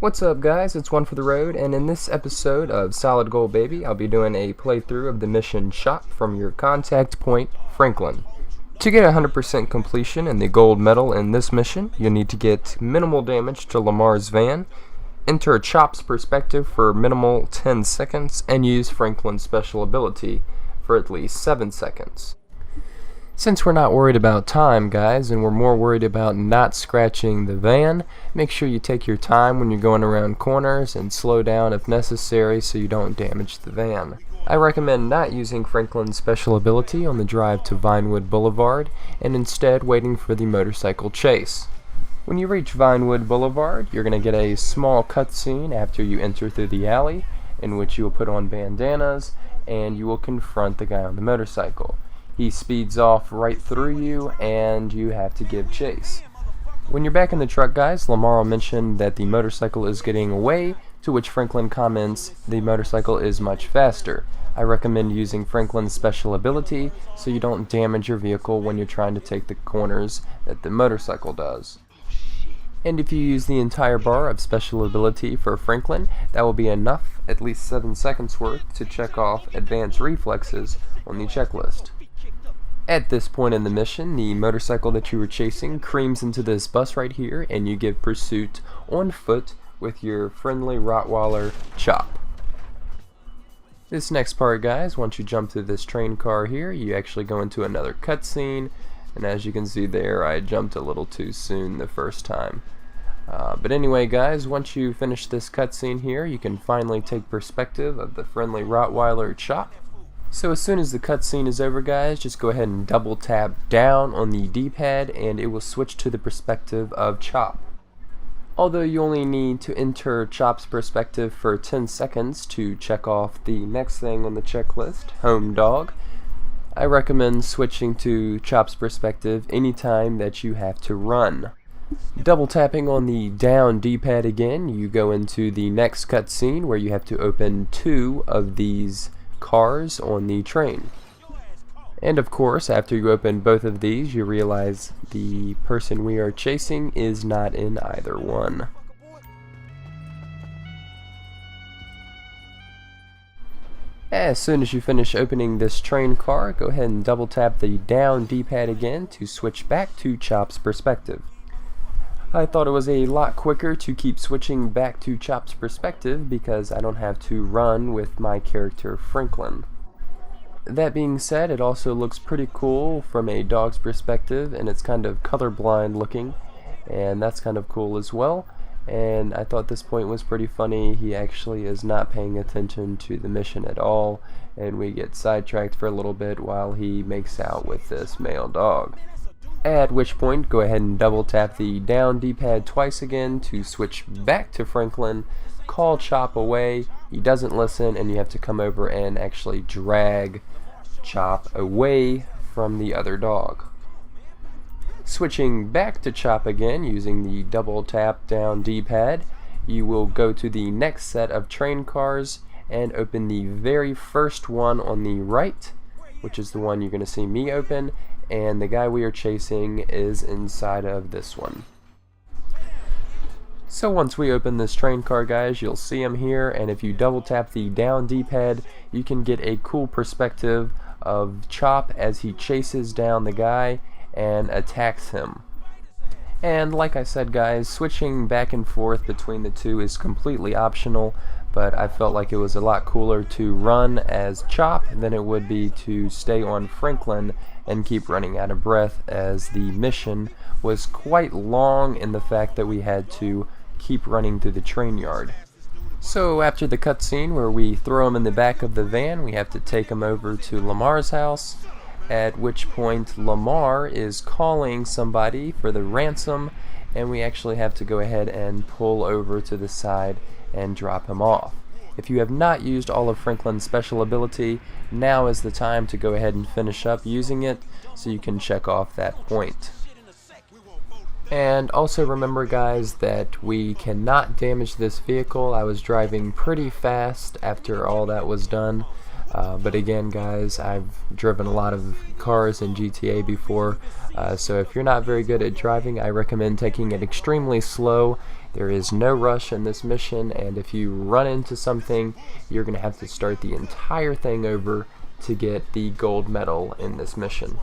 What's up guys, it's One for the Road, and in this episode of Solid Gold Baby, I'll be doing a playthrough of the mission Shop from your contact point, Franklin. To get 100% completion and the gold medal in this mission, you'll need to get minimal damage to Lamar's van, enter Chop's perspective for minimal 10 seconds, and use Franklin's special ability for at least 7 seconds. Since we're not worried about time, guys, and we're more worried about not scratching the van, make sure you take your time when you're going around corners and slow down if necessary so you don't damage the van. I recommend not using Franklin's special ability on the drive to Vinewood Boulevard and instead waiting for the motorcycle chase. When you reach Vinewood Boulevard, you're going to get a small cutscene after you enter through the alley in which you will put on bandanas and you will confront the guy on the motorcycle. He speeds off right through you, and you have to give chase. When you're back in the truck, guys, Lamar mentioned that the motorcycle is getting away, to which Franklin comments, the motorcycle is much faster. I recommend using Franklin's special ability so you don't damage your vehicle when you're trying to take the corners that the motorcycle does. And if you use the entire bar of special ability for Franklin, that will be enough, at least 7 seconds worth, to check off advanced reflexes on the checklist. At this point in the mission, the motorcycle that you were chasing creams into this bus right here, and you give pursuit on foot with your friendly Rottweiler, Chop. This next part, guys, once you jump through this train car here, you actually go into another cutscene, and as you can see there, I jumped a little too soon the first time. But anyway, guys, once you finish this cutscene here, you can finally take perspective of the friendly Rottweiler, Chop. So as soon as the cutscene is over, guys, just go ahead and double tap down on the D-pad and it will switch to the perspective of Chop. Although you only need to enter Chop's perspective for 10 seconds to check off the next thing on the checklist, Homedog, I recommend switching to Chop's perspective anytime that you have to run. Double tapping on the down D-pad again, you go into the next cutscene where you have to open 2 of these cars on the train. And of course, after you open both of these, you realize the person we are chasing is not in either one. As soon as you finish opening this train car, go ahead and double tap the down D-pad again to switch back to Chop's perspective. I thought it was a lot quicker to keep switching back to Chop's perspective because I don't have to run with my character Franklin. That being said, it also looks pretty cool from a dog's perspective, and it's kind of colorblind looking, and that's kind of cool as well. And I thought this point was pretty funny. He actually is not paying attention to the mission at all, and we get sidetracked for a little bit while he makes out with this male dog. At which point, go ahead and double tap the down D-pad twice again to switch back to Franklin, call Chop away, he doesn't listen, and you have to come over and actually drag Chop away from the other dog. Switching back to Chop again using the double tap down D-pad, you will go to the next set of train cars and open the very first one on the right, which is the one you're going to see me open, and the guy we are chasing is inside of this one. So once we open this train car, guys, you'll see him here, and if you double tap the down D-pad, you can get a cool perspective of Chop as he chases down the guy and attacks him. And like I said, guys, switching back and forth between the two is completely optional, but I felt like it was a lot cooler to run as Chop than it would be to stay on Franklin and keep running out of breath, as the mission was quite long in the fact that we had to keep running through the train yard. So after the cutscene where we throw him in the back of the van, we have to take him over to Lamar's house, at which point Lamar is calling somebody for the ransom, and we actually have to go ahead and pull over to the side and drop him off. If you have not used all of Franklin's special ability, now is the time to go ahead and finish up using it so you can check off that point. And also remember, guys, that we cannot damage this vehicle. I was driving pretty fast after all that was done. But again, guys, I've driven a lot of cars in GTA before, so if you're not very good at driving, I recommend taking it extremely slow. There is no rush in this mission, and if you run into something, you're going to have to start the entire thing over to get the gold medal in this mission.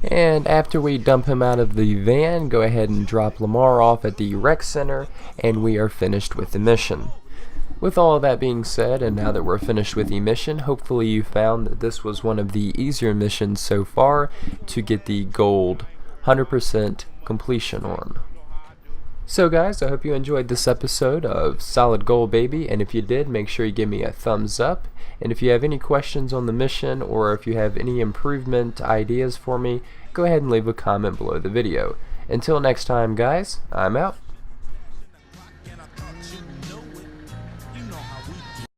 And after we dump him out of the van, go ahead and drop Lamar off at the rec center, and we are finished with the mission. With all of that being said, and now that we're finished with the mission, hopefully you found that this was one of the easier missions so far to get the gold 100% completion on. So guys, I hope you enjoyed this episode of Solid Gold Baby, and if you did, make sure you give me a thumbs up. And if you have any questions on the mission, or if you have any improvement ideas for me, go ahead and leave a comment below the video. Until next time guys, I'm out.